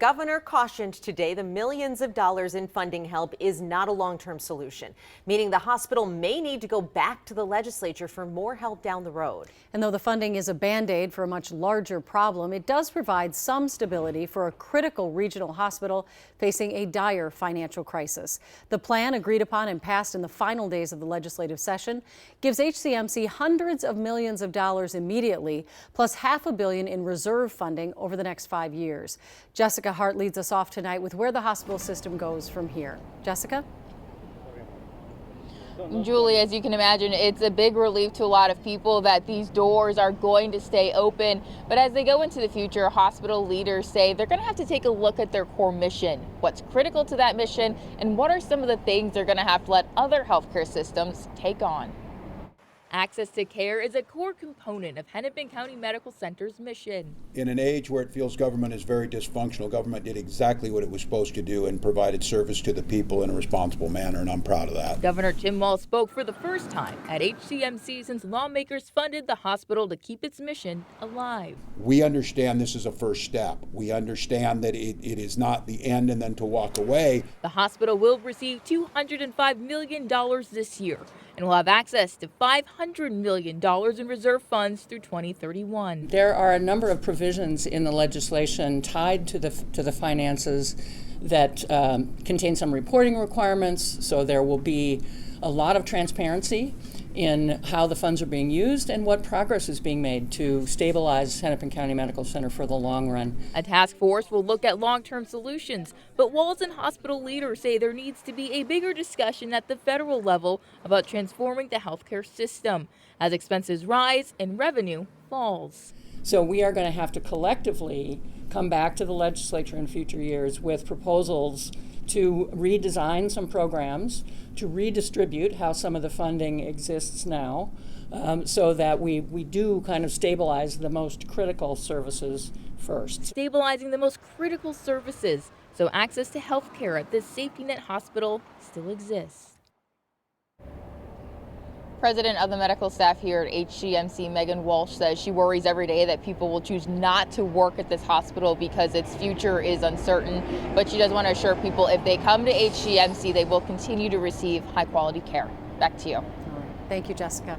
Governor cautioned today the millions of dollars in funding help is not a long-term solution, meaning the hospital may need to go back to the legislature for more help down the road. And though the funding is a Band-Aid for a much larger problem, it does provide some stability for a critical regional hospital facing a dire financial crisis. The plan, agreed upon and passed in the final days of the legislative session, gives HCMC hundreds of millions of dollars immediately, plus $500 million in reserve funding over the next 5 years. Jessica Hart leads us off tonight with where the hospital system goes from here. Jessica? Julie, as you can imagine, it's a big relief to a lot of people that these doors are going to stay open. But as they go into the future, hospital leaders say they're going to have to take a look at their core mission, what's critical to that mission, and what are some of the things they're going to have to let other healthcare systems take on. Access to care is a core component of Hennepin County Medical Center's mission. In an age where it feels government is very dysfunctional, government did exactly what it was supposed to do and provided service to the people in a responsible manner, and I'm proud of that. Governor Tim Walz spoke for the first time at HCMC since lawmakers funded the hospital to keep its mission alive. We understand this is a first step. We understand that it is not the end and then to walk away. The hospital will receive $205 million this year and will have access to $500 million in reserve funds through 2031. There are a number of provisions in the legislation tied to the finances that contain some reporting requirements, so there will be a lot of transparency in how the funds are being used and what progress is being made to stabilize Hennepin County Medical Center for the long run. A task force will look at long-term solutions, but Walz and hospital leaders say there needs to be a bigger discussion at the federal level about transforming the healthcare system as expenses rise and revenue falls. So we are going to have to collectively come back to the legislature in future years with proposals to redesign some programs, to redistribute how some of the funding exists now, so that we do kind of stabilize the most critical services first. Stabilizing the most critical services so access to health care at this safety net hospital still exists. President of the medical staff here at HCMC, Megan Walsh, says she worries every day that people will choose not to work at this hospital because its future is uncertain. But she does want to assure people if they come to HCMC, they will continue to receive high quality care. Back to you. All right. Thank you, Jessica.